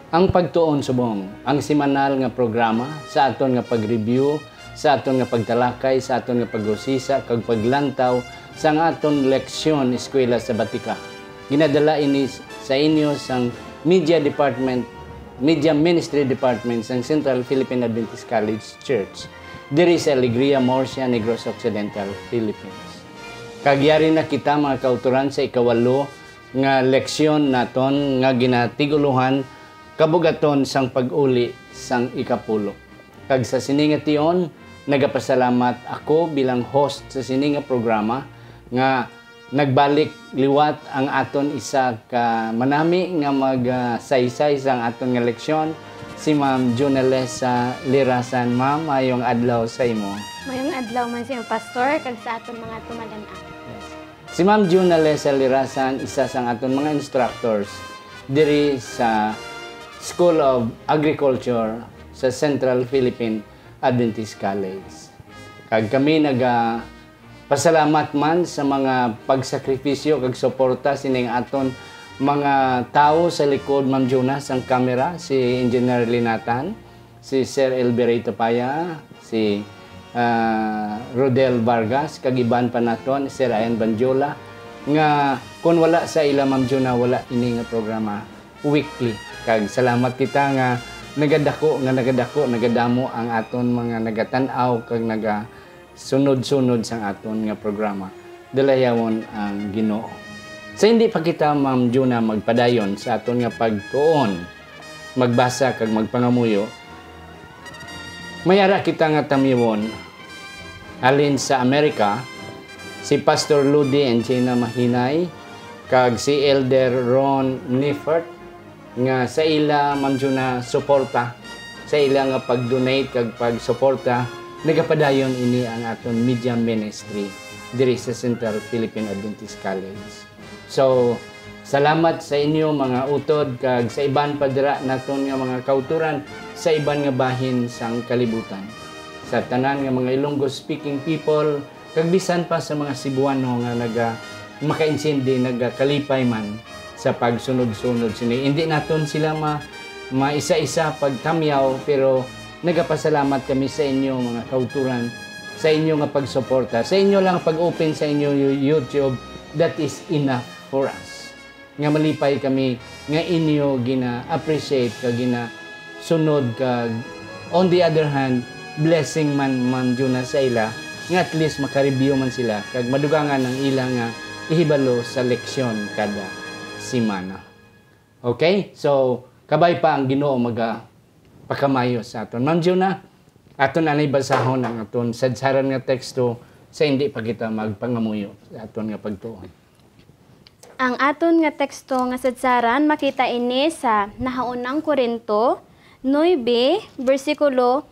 Ang pagtuon subong, ang semanal nga programa sa aton nga pag-review, sa aton nga pagtalakay, sa aton nga pag-usisa, kag paglantaw sa aton leksyon eskwela sa Batika. Ginadala ini sa inyo sang Media Department, Media Ministry Department sang Central Philippine Adventist College Church diri sa Alegria, Murcia, Negros Occidental, Philippines. Kagyari na kita mga kauturan sa ikawalo nga leksyon naton nga ginatiguluhan kabugaton sang pag-uli sang ikapulo. Kag sa sininga tiyon, nagapasalamat ako bilang host sa sininga programa nga nagbalik liwat ang aton isa ka manami nga magsaysay sang aton nga leksyon, si Ma'am Junalesa Lirasan. Ma'am, ayong adlaw sa imo. Mayong adlaw man siya, Pastor, kag sa aton mga tumalan-an. Si Ma'am Junalesa Lirasan, isa sang aton mga instructors diri sa School of Agriculture sa Central Philippine Adventist College. Kag kami pasalamat man sa mga pagsakripisyo kag suporta sining aton mga tao sa likod, Ma'am Jonas, ang camera, si Engineer Linatan, si Sir Elberito Paya, si Rodel Vargas, kag iban pa naton, Sir Ayan Banjola, nga kung wala sa ila, Ma'am Juna, wala ini nga programa weekly. Kag salamat kita nga nagadamo ang aton mga nagatanaw kag sunod-sunod sang aton nga programa. Dalayawon ang Ginoo. Sa hindi pa kita, Ma'am Juna, magpadayon sa aton nga pagtuon, magbasa kag magpangamuyo, mayara kita nga tamiwon halin sa Amerika, si Pastor Ludi and Gina Mahinay, kag si Elder Ron Niffert, nga sa ila, Ma'am Juna, suporta, sa ila nga pag-donate kag pag-suporta, nagapadayon ini ang aton media ministry diri sa Central Philippine Adventist College. So, salamat sa inyo mga utod kag sa iban pa dira naton nga mga kauturan sa iban nga bahin sang kalibutan. Sa tanan nga mga Ilonggo speaking people, kag bisan pa sa mga Cebuano nga makaintindi, nagakalipay man sa pagsunod-sunod sini. Hindi naton sila maisa-isa pagtamyaw, pero nagapasalamat kami sa inyo mga kauturan, sa inyo nga pagsuporta, sa inyo lang pag-open sa inyo YouTube. That is enough for us. Nga malipay kami nga inyo gina-appreciate kag gina-sunod kag on the other hand, blessing man Ma'am Juna sa ila nga at least makareview man sila kag madugangan ang ilang nga ihibalo sa leksyon kada simana. Okay? So, kabay pa ang Ginoo pakamayo sa aton. Ma'am Juna, aton anay basahon ang aton sadsaran nga teksto sa hindi pa kita magpangamuyo sa aton nga pagtuon. Ang aton nga teksto nga sadsaran makita ini sa Nahaunang Korinto 9, versikulo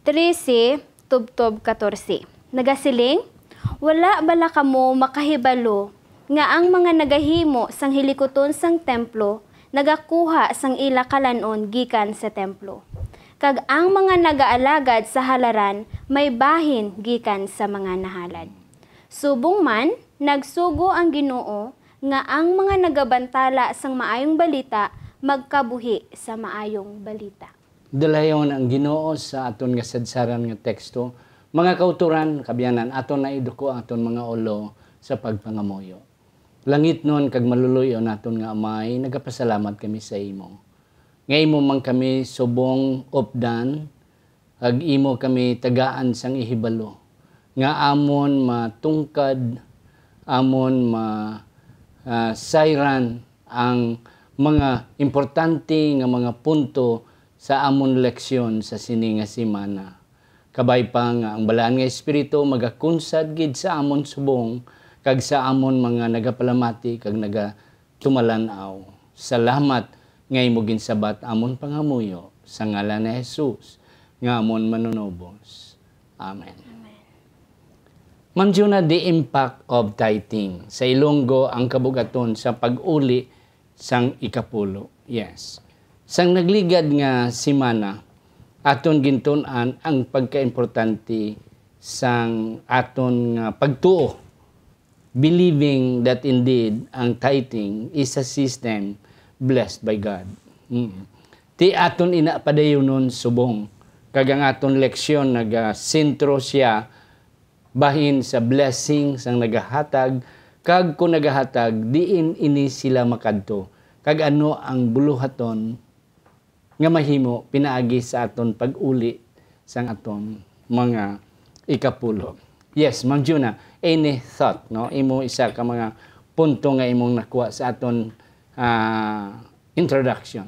13 tubtob 14. Nagasiling, wala bala kamo makahibalo nga ang mga nagahimo sang hilikoton sang templo nagakuha sang ila kalanon gikan sa templo. Kag ang mga nagaalagad sa halaran may bahin gikan sa mga nahalad. Subong man, nagsugo ang Ginoo nga ang mga nagabantala sang maayong balita magkabuhi sa maayong balita. Dalayon ang Ginoo sa aton nga sadsaran nga teksto. Mga kauturan, kabyanan, aton na iduko ang aton mga ulo sa pagpangamuyo. Langit nun kag maluluyo naton nga Amay, nagapasalamat kami sa imo. Nga imo man kami subong opdan, kag imo kami tagaan sang ihibalo. Nga amon matungkad, amon sayran ang mga importante nga mga punto sa amon leksyon sa sini nga semana. Kabay pa nga ang balaan nga espiritu magakunsad gid sa amon subong kag sa amon mga nagapalamati kag nagatumalanaw. Salamat nga imo ginsabat amon pangamuyo sa ngalan ni Jesus nga amon manunubos. Amen. Ma'am Juna, the impact of tithing. Sa Ilonggo ang kabugaton sa pag-uli sang ikapulo. Yes. Sang nagligad nga semana, aton gintunan ang pagkaimportante sang aton nga pagtuo, believing that indeed ang tithing is a system blessed by God. Ti aton ina padayonon subong. Kag ang aton leksyon naga-sentro siya bahin sa blessing sang nagahatag, kag kung nagahatag diin ini sila makadto. Kag ano ang buluhaton nga mahimo pinaagi sa aton pag-uli sang aton mga ikapulo. Yes, Ma'am Juna, any thought, no? Imo isa ka mga punto nga imong nakuha sa aton introduction.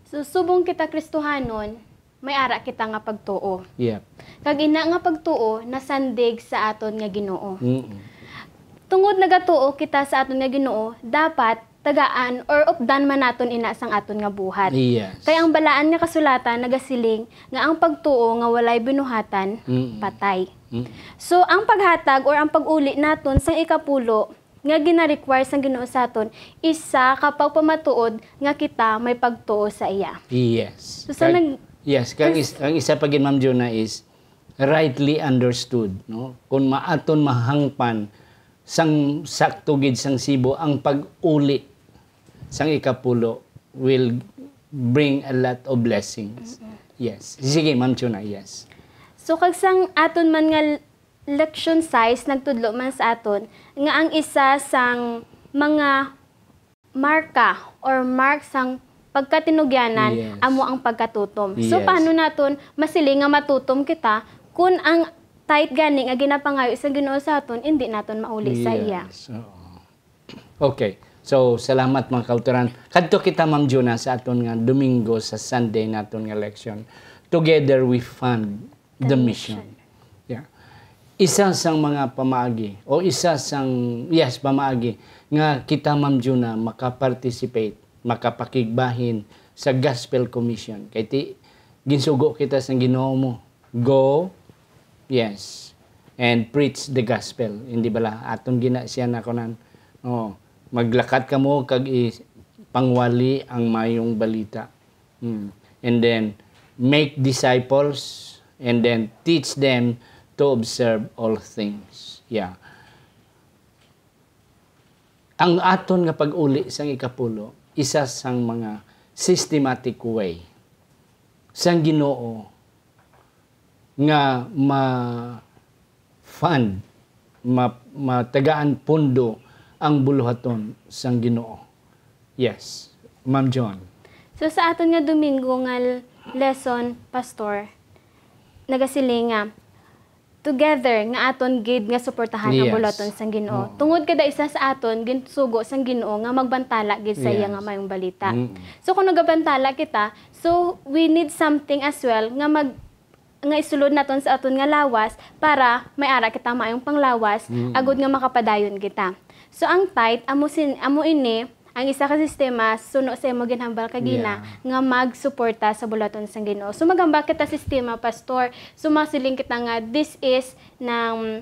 So, subong kita Kristohanon, may ara kita nga pagtuo. Yep. Kag ina nga pagtuo, nasandig sa aton nga Ginoo. Mm-mm. Tungod nagatuo kita sa aton nga Ginoo, dapat tagaan or updan man naton ina sang aton nga buhat. Yes. Kaya ang balaan nga kasulatan nagasiling nga ang pagtuo nga walay binuhatan, patay. So ang paghatag or ang pag-uli naton sang ikapulo nga gina-require sang Ginoo sa aton isa kapag pamatuod nga kita may pagtuo sa iya. Yes. So sa yes, ang isa pa gid Ma'am Juna is rightly understood, no? Kung maaton mahangpan sang sakto gid sang sibo ang pag-uli sang ikapulo will bring a lot of blessings. Yes. Sige, Ma'am Juna, yes. So kag sang aton man nga lection size nagtudlo man sa aton nga ang isa sang mga marka or mark sang pagkatinugyanan Yes. amo ang pagkatutom. So Yes. paano naton masiling nga matutom kita kung ang tight gani nga ginapangayo sa Ginoo sa aton hindi naton mauli sa iya. Yes. Oo. Okay. So, salamat mga kauturan. Kadto kita Ma'am Juna sa aton nga Domingo sa Sunday naton nga lection. Together we fund the mission. Yeah. Isa sang mga pamaagi o isa sang pamaagi nga kita Ma'am Juna makaparticipate, makapakigbahin sa Gospel Commission. Kay ti ginsugo kita sang Ginoo mo. Go, yes, and preach the gospel. Hindi bala aton gina siya na kunan. Oh, maglakat ka mo kag pangwali ang mayong balita. And then make disciples and then teach them to observe all things. Yeah. Ang aton nga pag-uli sang ikapulo, isa sang mga systematic way sang Ginoo nga ma-fund, matagaan pundo ang buluhaton sang Ginoo. Yes, Ma'am John. So sa aton nga Domingo nga lesson, Pastor, nagasiling nga together nga aton gid nga suportahan ang Yes. buluhaton sang Ginoo. Tungod kada isa sa aton ginsugo sang Ginoo nga magbantala gid sa iya Yes. nga mayong balita. So kung nagabantala kita, so we need something as well nga isulod naton sa aton nga lawas para may ara kita maayong panglawas agud nga makapadayon kita. So ang tithe amo ini ang isa ka sistema suno sa imo ginhambal kagina nga magsuporta sa bulaton sang Ginoo. So magambal kita sistema Pastor. So masiling kita nga this is ng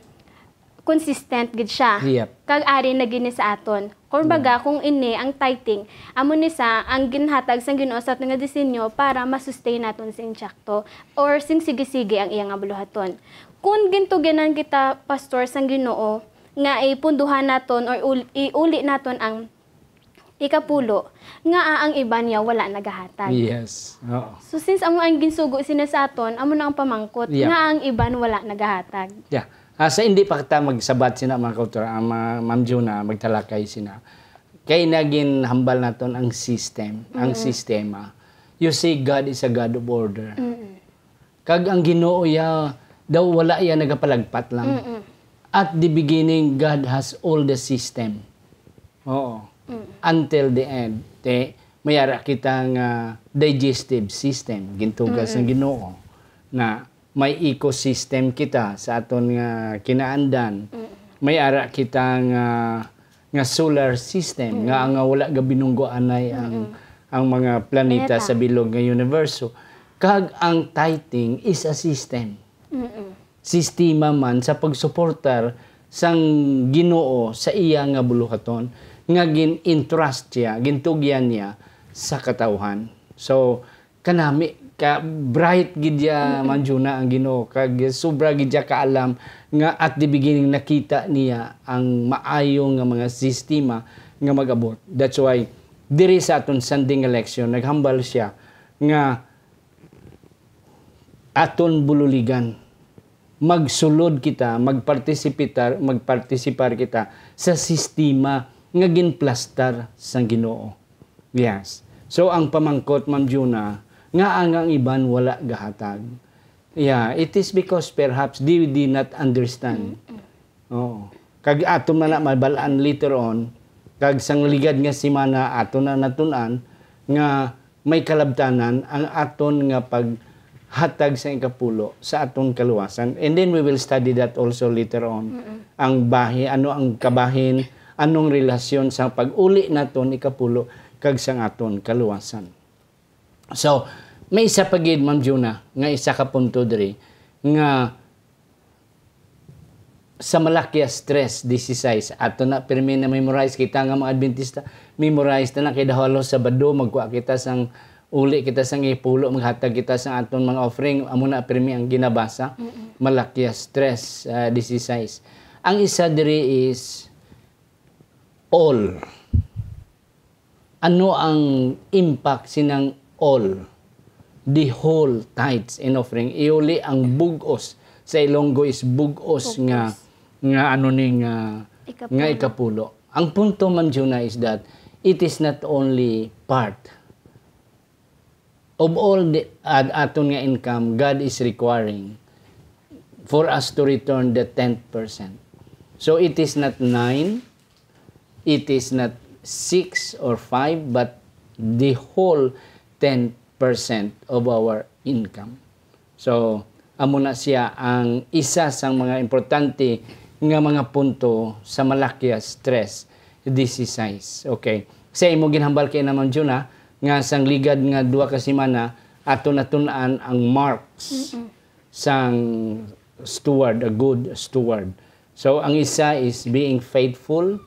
consistent gid siya. Yep. Kag ari na gini sa aton. Kumbaga kung ini ang tithing amo ni sa ang ginhatag sang Ginoo sa aton nga disenyo para ma-sustain naton sing insakto or sing sige-sige ang iyang buluhaton. Kung gintuginan kita Pastor sang Ginoo nga ipunduhan naton or iuli naton ang ikapulo nga ang iba niya wala nagahatag. Yes. Oo. So since amo ang ginsugo sina sa aton, amo na ang pamangkot Yeah. nga ang iban wala nagahatag. Yeah. Sa hindi pa kita magsabat sina mga kauturan, ang Ma'am Juna, magtalakay sina. Kay naging hambal naton ang system, ang sistema. You see, God is a God of order. Kag ang Ginoo ya daw wala ya nagapalagpat lang. At the beginning, God has all the system. Oo. Until the end. Mayara kita nga digestive system. Gintugas ng Ginoo. Na may ecosystem kita sa aton nga kinaandan. Mayara kita nga solar system. Nga wala ga binunggo anay ang mga planeta sa bilog nga universo. Kag ang tithing is a system. Sistema man sa pagsuportar sang Ginoo sa iya nga buluhaton nga gin-entrust siya, gintugyan niya sa katawhan. So kanami ka bright gid ya Ma'am Juna ang Ginoo kag sobra gid ya kaalam nga at the beginning nakita niya ang maayo nga mga sistema nga mag-abot. That's why diri sa aton Sunday nga leksyon naghambal siya nga aton bululigan. Magsulod kita, magpartisipar kita sa sistema nga ginplastar sang Ginoo. Yes. So ang pamangkot, Ma'am Juna, nga ang iban wala gahatag. Yeah, it is because perhaps they did not understand. Oo. Kag aton na mabalaan later on, kag sang ligad nga simana aton na natunan nga may kalabtanan ang aton nga paghatag sa ikapulo sa aton kaluwasan. And then we will study that also later on. Ang ano ang kabahin, anong relasyon sa pag-uli naton ikapulo kag sang aton kaluwasan. So, may isa pa gid, Ma'am Juna, nga isa ka punto diri nga sa Malakias 3:16 ato na pirmi na memorize kita nga mga Adventista, memorize na kay daholo Sabado magkuha kita sang uli kita sang ipulo, maghatag kita sang aton mga offering, amo na pirmi ang ginabasa. Malakias 3:16. Ang isa diri is all. Ano ang impact sinang all? The whole tithes and offering. Iuli ang bugos. Sa Ilonggo is bugos nga ano ni nga ikapulo. Ang punto, Ma'am Juna, is that it is not only part of all the aton nga income God is requiring for us to return the 10%. So it is not 9, it is not 6 or 5, but the whole 10% of our income. So, amo na siya ang isa sa mga importante nga mga punto sa Malakias 3:16. Okay. Sa imo ginhambal kay naman Juna nga sang ligad nga duha ka semana ato natun-an ang marks sang steward, a good steward. So, ang isa is being faithful,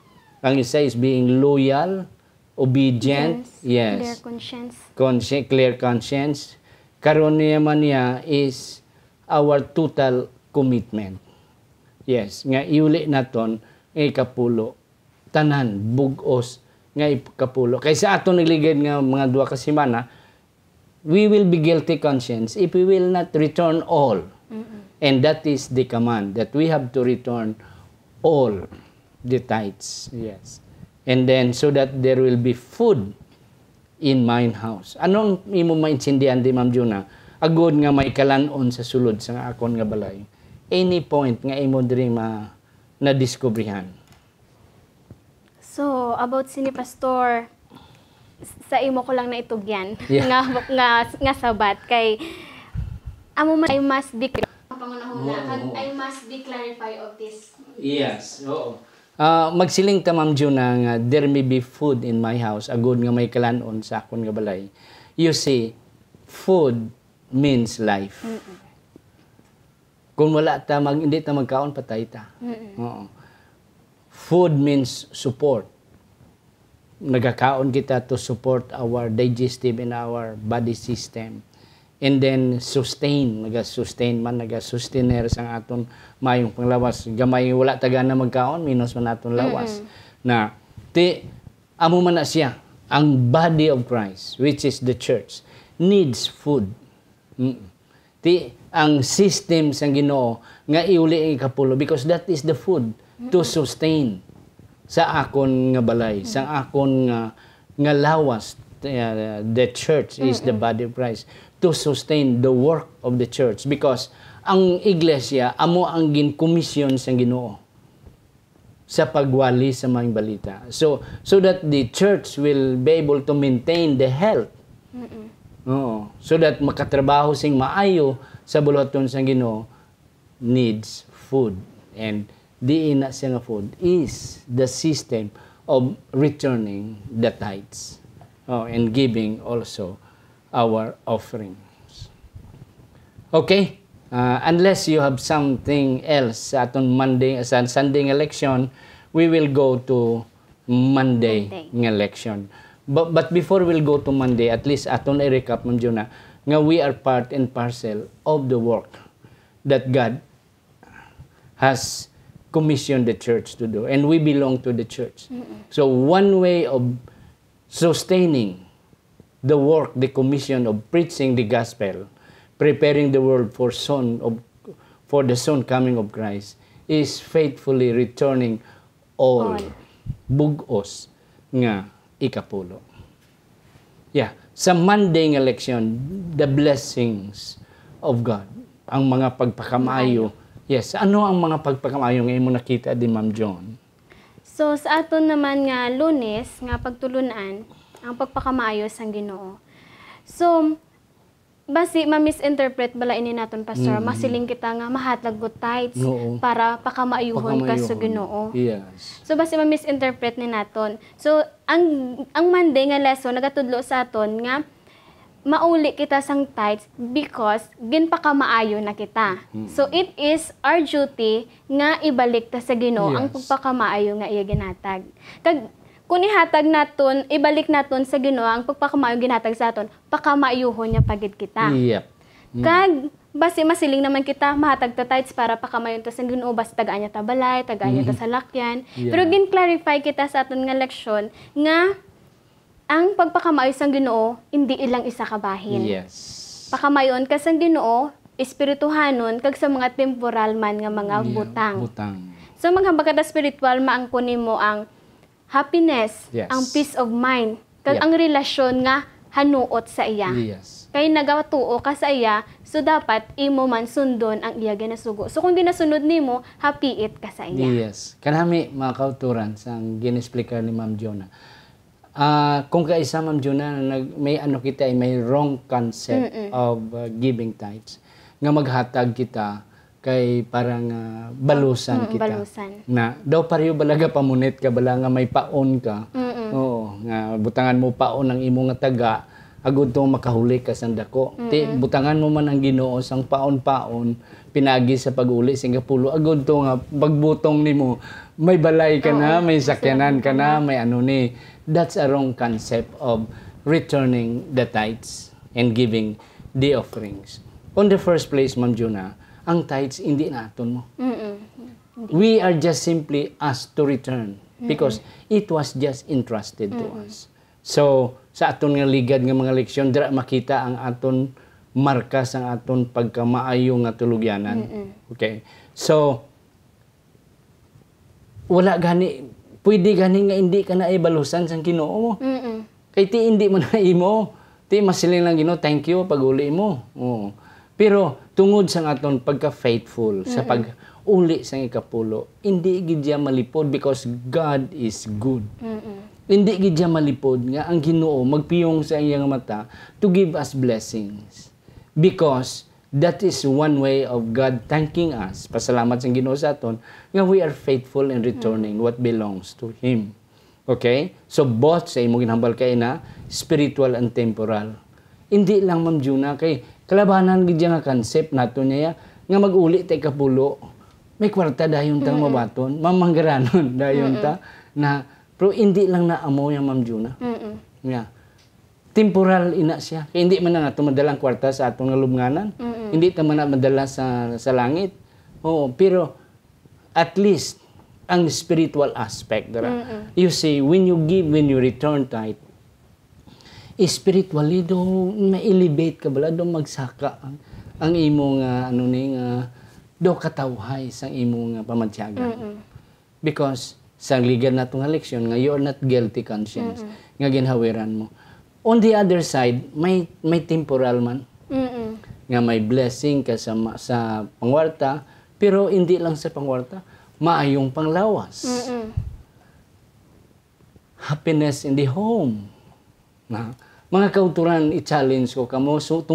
ang isa is being loyal, obedient, yes. Clear conscience. Karon niya is our total commitment. Yes, nga iuli naton nga ikapulo. Tanan, bugos nga ikapulo. Kaysa aton nagligid nga mga duha ka semana, we will be guilty conscience if we will not return all. And that is the command, that we have to return all the tithes. Yes. And then, so that there will be food in mine house. Anong imo maintindihan di, Ma'am Juna? Agod nga may kalanon sa sulod sa akon nga balay. Any point nga imo diri na-discoveryhan? So, about sini Pastor, sa imo ko lang na itugyan. Yeah. nga sabat. Kay, amo man, I must be I must be clarify of this. Yes, oo. Magsiling ta, Ma'am Juna, nga there may be food in my house, agod nga may kalanon sa akon nga balay. You see, food means life. Kung wala ta, hindi ta magkaon, patay ta. Oo. Food means support. Nagakaon kita to support our digestive and our body system. And then sustain, naga-sustainer sang aton mayong panglawas. Gamay wala taga na magkaon, minus man aton lawas. Na amo man na siya, ang body of Christ, which is the church, needs food. Ang system sang Ginoo nga iuli ang ikapulo, because that is the food to sustain sa akon nga balay, sa akon nga lawas. The church is the body of Christ, to sustain the work of the church, because ang iglesia amo ang ginkomisyon sa Ginoo sa pagwali sa mga balita, so that the church will be able to maintain the health. So that makatrabaho sing maayo sa buluhaton sa Ginoo, needs food, and diin na siya nga food is the system of returning the tithes, and giving also our offerings. Okay? Unless you have something else sa aton Sunday election, we will go to Monday election. But before we'll go to Monday, at least aton i-recap, Ma'am Juna, nga we are part and parcel of the work that God has commissioned the church to do, and we belong to the church. So one way of sustaining the work, the commission of preaching the gospel, preparing the world for the soon coming of Christ, is faithfully returning all bugos nga ikapulo. Yeah, sa Monday ng election, the blessings of God, ang mga pagpakamayo. Yes, ano ang mga pagpakamayo nga imo nakita di Ma'am John? So sa aton naman nga Lunes nga pagtulunan ang pagpakamaayo sang Ginoo. So basi ma-misinterpret bala ini naton pastor, masiling kita nga mahatag go tithes para pakamaayuhon ka sa Ginoo. Yes. So basi ma-misinterpret ni naton. So ang Monday nga lesson nagatudlo sa aton nga mauli kita sang tithes because ginpakamaayo na kita. So it is our duty nga ibalik ta sa Ginoo ang pagpakamaayo nga iya ginatag. Kag kung ihatag naton, ibalik naton sa Ginoo ang pagpakamaayo ginatag sa aton, pakamaayuhon niya pagid kita. Yep. Kag basi masiling naman kita mahatag ta tithes para pakamayon ta sa Ginoo basi tagaan niya ta balay, tagaan niya ta salakyan. Pero gin-clarify kita sa aton nga leksyon nga ang pagpakamaayo sang Ginoo hindi ilang isa ka bahin. Yes. Pakamayon ka sang Ginoo, espirituhanon kag sa mga temporal man nga mga butang. So maghambal ka ta spiritual maangkon nimo ang happiness, ang peace of mind, kag ang relasyon nga hanuot sa iya. Yes. Kay nagatuo ka sa iya, so dapat imo man sundon ang iya ginasugo. So kung ginasunod nimo, happy ka sa iya. Yes. Kanami mga kauturan sang ginesplika ni Ma'am Jonah. Kung kaisa Ma'am Jonah may ano kita may wrong concept of giving tithes nga maghatag kita kay parang balusan kita. Balusan. Na daw pareho balaga pamunit ka bala nga may paon ka. Oo, nga butangan mo paon ang imo nga taga agud tong makahuli ka sang dako. Ti butangan mo man ang Ginoo sang paon-paon pinagi sa pag-uli sing kapulo agud to nga pagbutong nimo may balay ka na, may sakyanan ka na, may ano ni. That's a wrong concept of returning the tithes and giving the offerings. On the first place, Ma'am Jonah, ang tithes hindi naton mo. We are just simply asked to return because it was just entrusted to us. So, sa aton nga ligad nga mga leksyon, dira makita ang aton markas ang aton pagkamaayo nga tulugyanan. Okay? So, wala gani, pwede gani nga hindi ka na ibalusan sang Ginoo mo. Kay ti hindi mo na imo, ti masiling lang Ginoo, thank you pag-uli mo. Pero tungod sa aton pagka-faithful sa pag-uli sang ikapulo, hindi gid siya malipod because God is good. Hindi gid siya malipod nga ang Ginoo magpiyong sa iyang mata to give us blessings. Because that is one way of God thanking us. Pasalamat sa Ginoo sa aton nga we are faithful in returning what belongs to Him. Okay? So both sa imo ginhambal kay na spiritual and temporal. Hindi lang Ma'am Jonah kay kalabanan gid nga concept nato niya nga mag-uli tay kapulo. May kwarta dayon tang mabaton, mamanggaranon dayon ta na pero hindi lang na amo yang Ma'am Jonah. Yeah. Temporal ina siya. Kaya hindi man na nato madalang kwarta sa atong nga lubnganan. Hindi ta man na madala sa langit. Pero at least ang spiritual aspect dara. You see, when you give, when you return tithe, spiritually do ma-elevate ka bala do magsaka ang imo nga ano ni nga do katawhay sa imo nga pamantyagan. Because sa ligan nato nga leksyon nga you are not guilty conscience nga ginhawiran mo. On the other side, may temporal man. Nga may blessing ka sa pangwarta, pero hindi lang sa pangwarta, maayong panglawas. Happiness in the home. Mga kauturan, i-challenge ko kamo. So,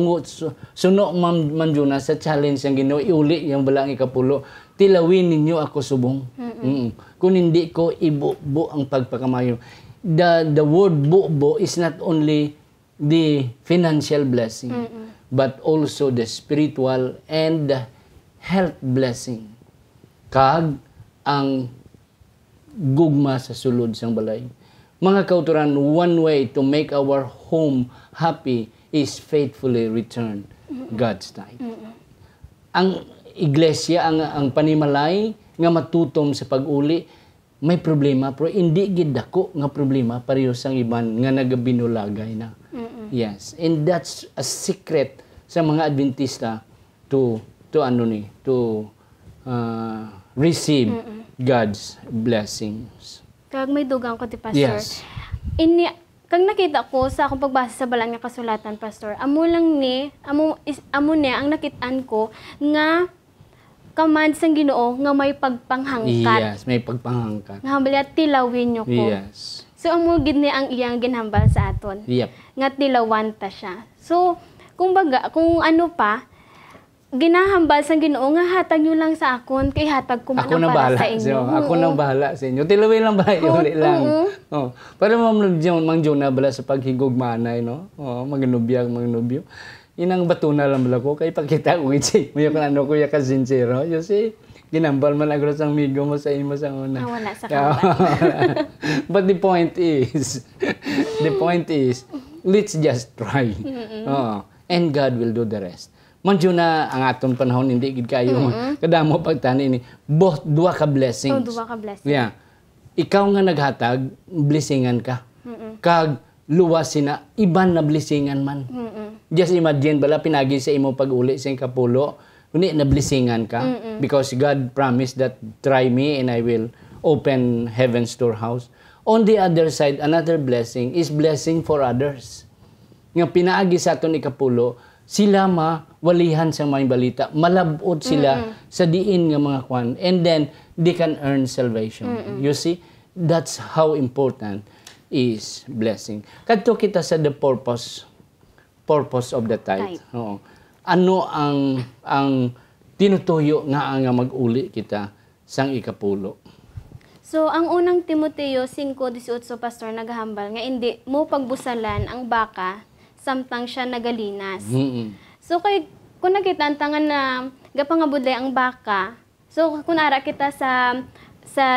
suno Ma'am Jonah sa challenge ang Ginoo, iuli yung balang ikapulo. Tilawin ninyo ako subong. Kung hindi ko ibubo ang pagpakamayo. The word bubo is not only the financial blessing, but also the spiritual and the health blessing. Kag ang gugma sa sulod sang balay. Mga kauturan, one way to make our home happy is faithfully return God's tithe. Ang iglesia, ang panimalay nga matutom sa pag-uli, may problema, pero hindi gid dako nga problema pareho sang iban nga nagabinulagay na. Yes. And that's a secret sa mga Adventista to receive God's blessings. Kag may dugang ko ti Pastor. Yes. Kag nakita ko sa akong pagbasa sa balang nga kasulatan, Pastor, amo ni ang nakitaan ko nga command sang Ginoo nga may pagpanghangkat. Yes, may pagpanghangkat. Nga hambal tilawin nyo ko. Yes. So amo gid ni ang iyang ginhambal sa aton. Yep. Nga tilawan ta siya. So kumbaga kung ano pa ginahambal sang Ginoo nga hatag nyo lang sa akon kay hatag ko man Ako na para bahala sa inyo. Ako na bahala sa inyo. Tilawin lang ba? Uli lang. Oh. Para mang John na bala sa paghigog manay, no? Oh, magnubyo. Inang bato na lang bala ko kay pakita ko itsi. Mo yung ano ko ya ka sincero. You see? Ginambal man agro sang migo mo sa imo sa una. Wala sa kambat. But the point is, let's just try. Oh, and God will do the rest. Manjo na ang aton panahon hindi gid kayo kadamo pagtani ni both duha ka blessings. Duha ka blessings. Yeah. Ikaw nga naghatag, blessingan ka. Kag luwas sina iban na blessingan man. Just imagine bala pinagi sa imo pag-uli sa kapulo, uni na blessingan ka because God promised that try me and I will open heaven's storehouse. On the other side, another blessing is blessing for others. Nga pinaagi sa aton ikapulo, sila mawalihan sa mga balita, malabot sila sa diin nga mga kwan, and then they can earn salvation. You see, that's how important is blessing. Kadto kita sa the purpose of the tithe. Oo. Ano ang tinutuyo nga mag-uli kita sang ikapulo? So, ang unang Timoteo 5:18, Pastor, naghahambal nga hindi mo pagbusalan ang baka samtang siya nagalinas. So, kung nakita ang tangan na gapangabudlay ang baka, so, kung ara kita sa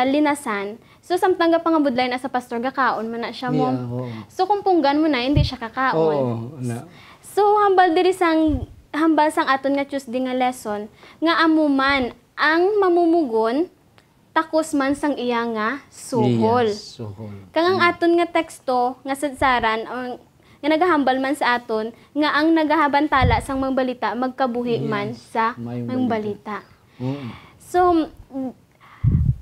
linasan, so, samtang gapangabudlay na sa pastor, gakaon mo na siya mo. Yeah, So, kung punggan mo na, hindi siya kakaon. So, hambal sang aton nga Tuesday nga lesson, nga amuman ang mamumugon, takos man sang iya nga suhol. Yes, suhol. Kang ang aton nga teksto nga sadsaran nga nagahambal man sa aton nga ang nagahabantala sang mga balita magkabuhi man sa mga balita. So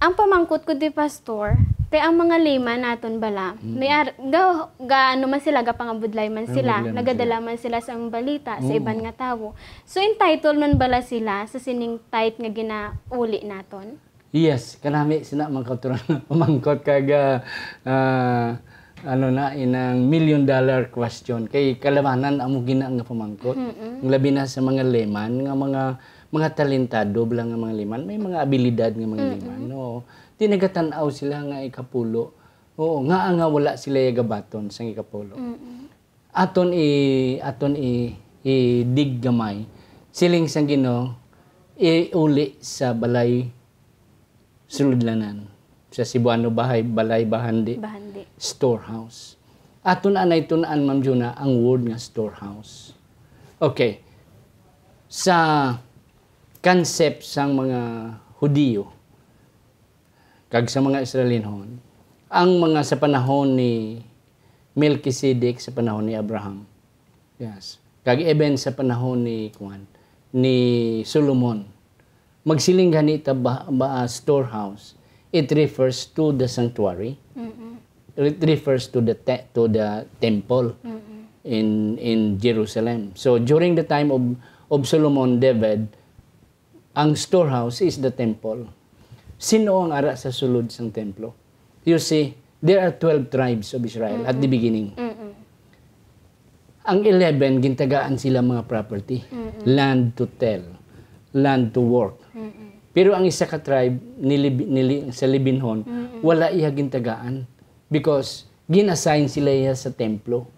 ang pamangkot ko di Pastor, kay ang mga layman naton bala, may ano man sila gapangabudlay man sila, nagadala man sila sa mga balita sa iban nga tawo. So entitled man bala sila sa sining tithe nga ginauli naton? Yes, kanami sina pamangkot kaga inang $1 million question kay kalabanan amo gina nga pamangkot. Labi na sa mga layman nga mga talentado bilang nga mga layman, may mga abilidad nga mga layman. No. Di nagatan-aw sila nga ikapulo. Oo, nga wala sila gabaton sa ikapulo. Aton i dig gamay. Siling sang Ginoo iuli sa balay suludlanan. Sa Cebuano balay bahandi. Storehouse. Aton anay tunaan Ma'am Juna ang word nga storehouse. Okay. Sa concept sang mga Hudiyo kag sa mga Israelinhon, ang mga sa panahon ni Melchizedek, sa panahon ni Abraham. Yes. Kag even sa panahon ni Solomon. Magsiling ganita ba storehouse. It refers to the sanctuary. It refers to the temple in Jerusalem. So during the time of Solomon, David, ang storehouse is the temple. Sino ang ara sa sulod sang templo? You see, there are 12 tribes of Israel at the beginning. Ang 11 gintagaan sila mga property, land to tell, land to work. Pero ang isa ka tribe sa Libinhon, wala iya gintagaan because ginassign sila iya sa templo.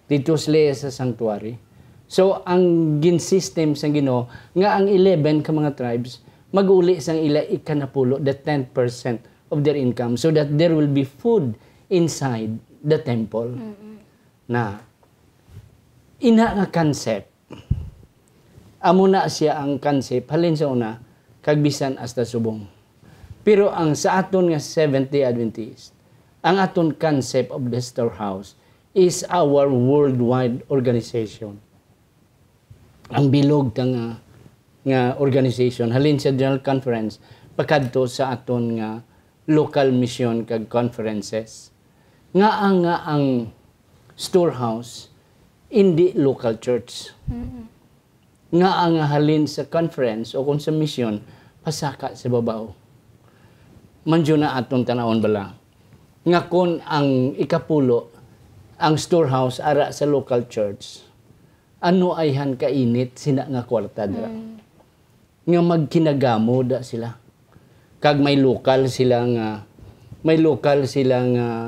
Dito sila iya sa sanctuary. So ang gin-system sa Ginoo nga ang 11 ka mga tribes mag-uli sang ila ikanapulo, the 10% of their income, so that there will be food inside the temple. Na ina nga concept, amo na siya ang concept halin sa una kag bisan hasta subong. Pero ang sa aton nga Seventh-day Adventist, ang aton concept of the storehouse is our worldwide organization. Ang bilog nga organization halin sa General Conference pagkadto sa aton nga local mission kag conferences. Nga ang storehouse hindi local church. Nga ang halin sa conference o kung sa mission pasaka sa babaw. Manjo na aton tanawon bala. Nga kung ang ikapulo ang storehouse ara sa local church, ano ay han kainit sina nga kwarta dira. Nga magkinagamo da sila. Kag may local sila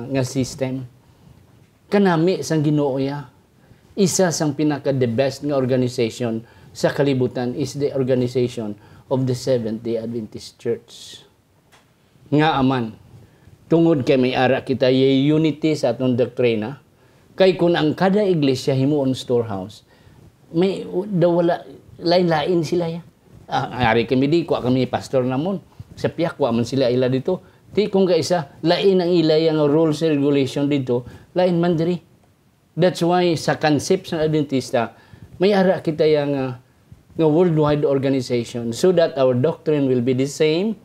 nga system. Kanami sang Ginoo ya. Isa sang pinaka the best nga organization sa kalibutan is the organization of the Seventh-day Adventist Church. Nga aman, tungod kay may ara kita unity sa atong doktrina, kay kung ang kada iglesia himuon storehouse, may wala lain-lain sila ya. Ari kami di kuha kami pastor namon. Sa piyak kuha man sila ila dito. Ti kung kaisa lain ang ila yang rules and regulation dito, lain man diri. That's why sa concept ng Adventista may ara kita yang nga worldwide organization so that our doctrine will be the same,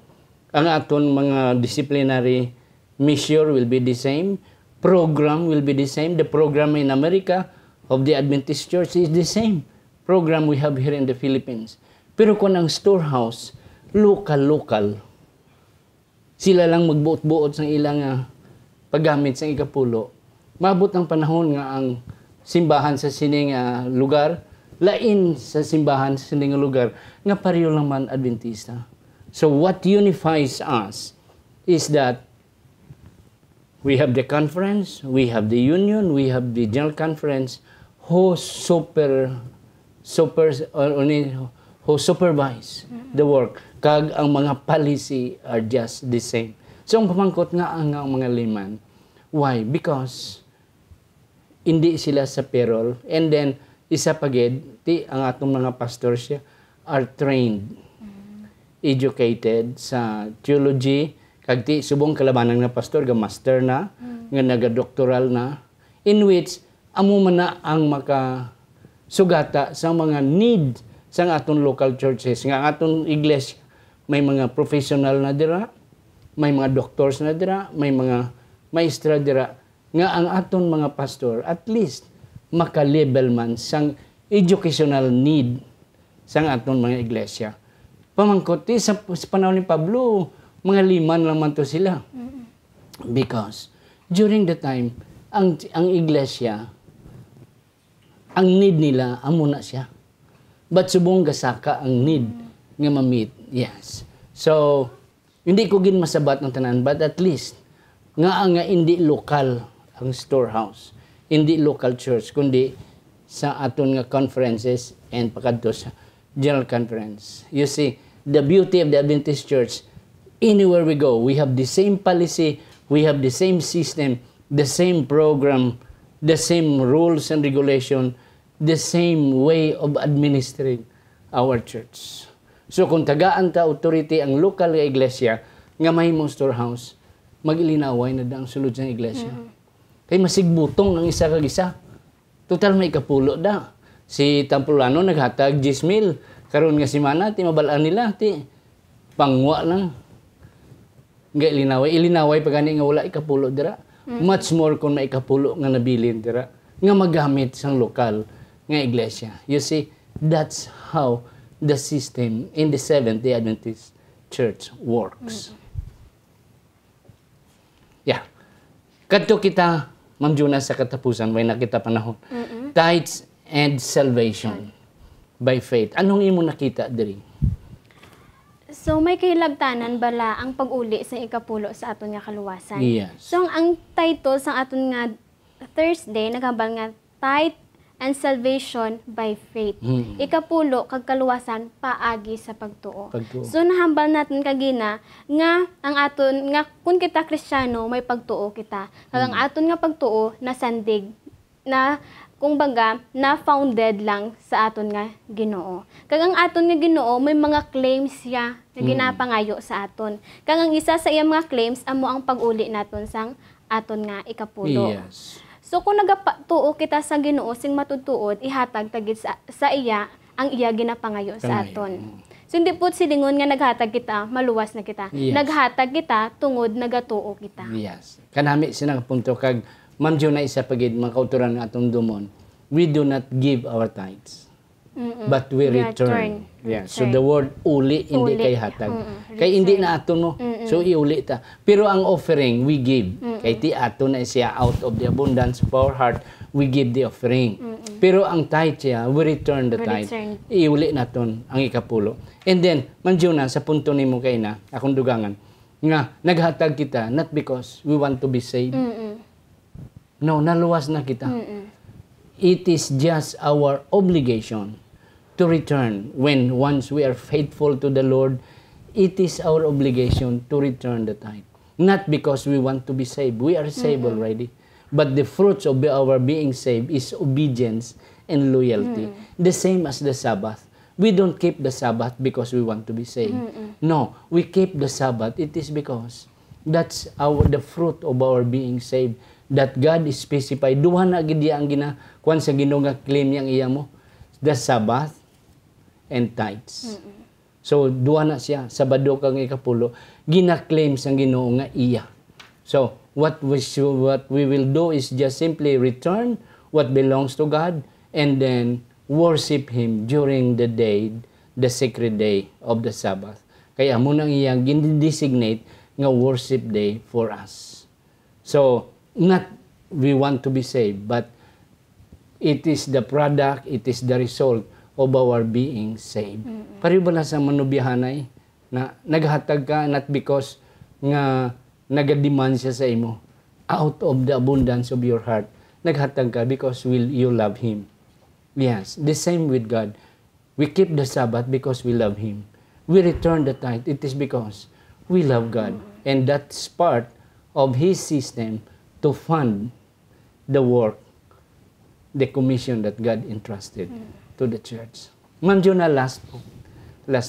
ang aton mga disciplinary mission will be the same, program will be the same. The program in America of the Adventist Church is the same program we have here in the Philippines. Pero kung ang storehouse, local, sila lang magbuot-buot sa ilang paggamit sa ikapulo, mabot ang panahon nga ang simbahan sa sining lugar, lain sa simbahan sa sining lugar, nga pareho lang man Adventista. So what unifies us is that we have the conference, we have the union, we have the general conference who who supervise the work. Kag ang mga policy are just the same. So ang pamangkot nga ang mga liman. Why? Because hindi sila sa payroll. And then, isa pagid, ang atong mga pastors siya are trained, educated sa theology, kag subong kalabanan nga pastor, ga master na, nga naga-doctoral na, in which, amo man na ang makasugata sa mga need sa atong local churches. Nga atong iglesia, may mga professional na dira, may mga doctors na dira, may mga maestra dira, nga ang aton mga pastor, at least, maka-level man sang educational need sa aton mga iglesia. Pamangkot, sa panahon ni Pablo, mga liman lang man to sila. Because, during the time, ang iglesia, ang need nila, amo na siya. But subong gasaka ang need nga ma-meet. Yes. So, hindi ko gin masabat ng tanan, but at least, nga hindi lokal ang storehouse. Hindi local church, kundi sa aton nga conferences and pakadto sa general conference. You see, the beauty of the Adventist Church, anywhere we go, we have the same policy, we have the same system, the same program, the same rules and regulation, the same way of administering our church. So kung tagaan ta authority ang local nga iglesia nga mahimong storehouse, mag-ilinaway na ang sulod sa iglesia. Kay masigbutong ang isa kag isa. Total may kapulo da. Si Tampulano naghatag 10,000 karon nga semana ti mabalaan nila ti pangwa lang. Nga ilinaway pa gani nga wala ikapulo dira. Much more kung may ikapulo nga nabilin dira nga magamit sang lokal nga iglesia. You see, that's how the system in the Seventh-day Adventist Church works. Yeah. Kadto kita, Ma'am Juna, sa katapusan, may nakita panahon. Tithes and salvation by faith. Anong imo nakita diri? So, may kahilabtanan bala ang pag-uli sa ikapulo sa aton nga kaluwasan. Yes. So, ang title sa aton nga Thursday, naghambal nga tithe and salvation by faith. Ikapulo, kag kaluwasan, paagi sa pagtuo. So, nahambal natin kagina nga ang aton, nga kung kita Kristiyano, may pagtuo kita. Kag ang aton nga pagtuo, nasandig, na kung baga, na-founded lang sa aton nga Ginoo. Kag ang aton nga Ginoo, may mga claims siya na ginapangayo sa aton. Kag ang isa sa iyang mga claims, amo ang pag-uli naton sang aton nga ikapulo. Yes. So kung nagapatuo kita sa Ginoo sing matutuod, ihatag tagit sa iya ang iya ginapangayo sa aton. So hindi po silingon nga naghatag kita, maluwas na kita. Yes. Naghatag kita tungod nagatuo kita. Yes. Kanami sinang punto kag Ma'am Jo na isa pagid mga kauturan nga atong dumon. We do not give our tithes. But we return. Yeah. So the word uli hindi kay hatag. Kay hindi na aton mo. So iuli ta. Pero ang offering we give. Kay ti aton na siya out of the abundance of our heart, we give the offering. Pero ang tithe siya, we return the tithe. Iuli naton ang ikapulo. And then, Ma'am Jo na sa punto nimo kay na akong dugangan nga naghatag kita not because we want to be saved. No, naluwas na kita. It is just our obligation to return. When once we are faithful to the Lord, it is our obligation to return the tithe. Not because we want to be saved. We are saved already. But the fruits of our being saved is obedience and loyalty. The same as the Sabbath. We don't keep the Sabbath because we want to be saved. No, we keep the Sabbath. It is because that's the fruit of our being saved. That God is specified. Duha na gid ang ginakuan sa Ginoo nga claim yang iya mo. The Sabbath and tithes. So duha na siya, Sabado kang ikapulo, gina-claim sang Ginoo nga iya. So what we will do is just simply return what belongs to God and then worship Him during the day, the sacred day of the Sabbath. Kaya mo nang iya gin-designate nga worship day for us. So not we want to be saved, but it is the product, it is the result of our being saved. Pari ba na sa manubihanay na naghatag ka not because nga nagademand siya sa imo, out of the abundance of your heart, naghatag ka because you love Him. Yes, the same with God. We keep the Sabbath because we love Him. We return the tithe, it is because we love God. And that's part of His system to fund the work, the commission that God entrusted to the church. Ma'am Jo na last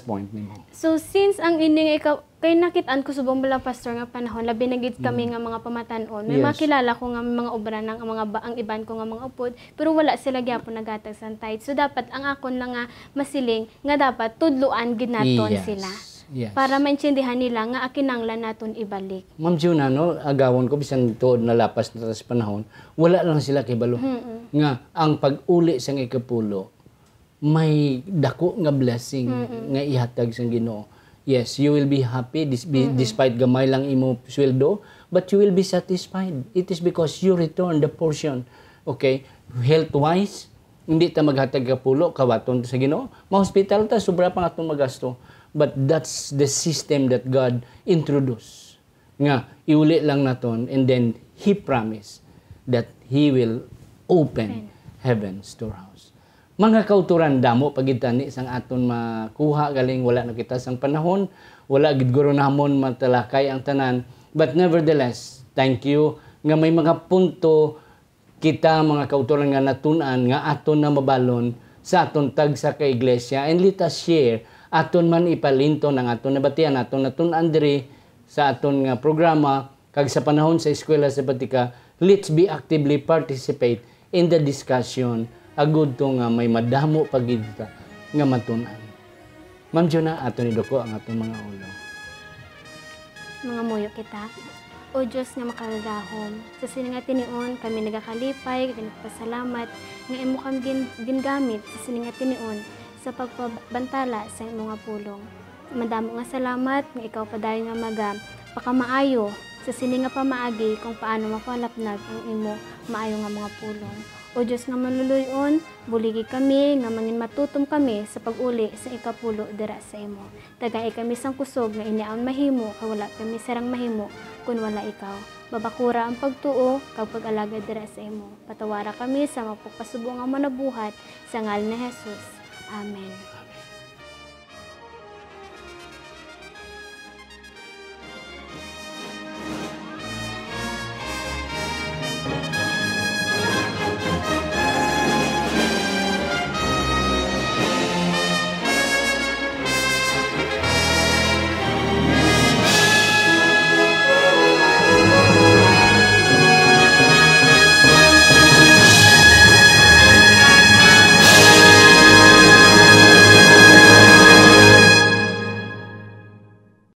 point nimo. So since ang ining ikaw kay nakitaan ko subong bala pastor nga panahon labi na gid kami nga mga pamatan-on. May makilala ko nga mga obra ng ang iban ko nga mga upod pero wala sila gyapon nagatag sa tithe. So dapat ang akon lang nga masiling nga dapat tudloan gid naton sila. Yes. Para maintindihan nila nga akinanglan naton ibalik. Ma'am Jo na no, agawon ko bisan tuod na lapas na sa panahon, wala lang sila kay balo. Nga ang pag-uli sang ikapulo may dako nga blessing nga ihatag sang Ginoo. Yes, you will be happy despite gamay lang imo sweldo, but you will be satisfied. It is because you return the portion. Okay? Health-wise, hindi ta maghatag kapulo kawaton sa Ginoo. Ma-hospital ta sobra pa atong magasto. But that's the system that God introduced. Nga iuli lang naton and then He promised that He will open heaven's storehouse. Mga kauturan damo pagitani sang aton makuha galing wala na kita sang panahon, wala gid guro namon matalakay ang tanan, but nevertheless thank you nga may mga punto kita mga kauturan nga natun-an nga aton na mabalon sa aton tagsa ka iglesia, and let us share aton man ipalinton ang aton nabatian, aton natun-an diri sa aton nga programa kag sa panahon sa eskwela sa Batika. Let's be actively participate in the discussion agud to nga may madamo pagid nga matun-an. Ma'am Jo na aton idoko ang aton mga ulo. Mga muyo kita. O Diyos nga makalagahom, sa sining nga tinion kami nagakalipay, nagpasalamat, nga imo kami gingamit sa sining nga tinion sa pagpabantala sa imo nga pulong. Madamo nga salamat nga ikaw padayon nga pakamaayo sa sining nga pamaagi kung paano mapalapnag ang imo maayo nga mga pulong. O Diyos nga manluluyon, buligi kami nga mangin matutom kami sa pag-uli sa ikapulo dira sa imo. Tagay kami sang kusog nga iniaon mahimo kay wala kami sarang mahimo kun wala ikaw. Babakura ang pagtuo kag pag-alagad dira sa imo. Patawara kami sa mapagpasubo nga manabuhat sa ngalan ni Jesus. Amen.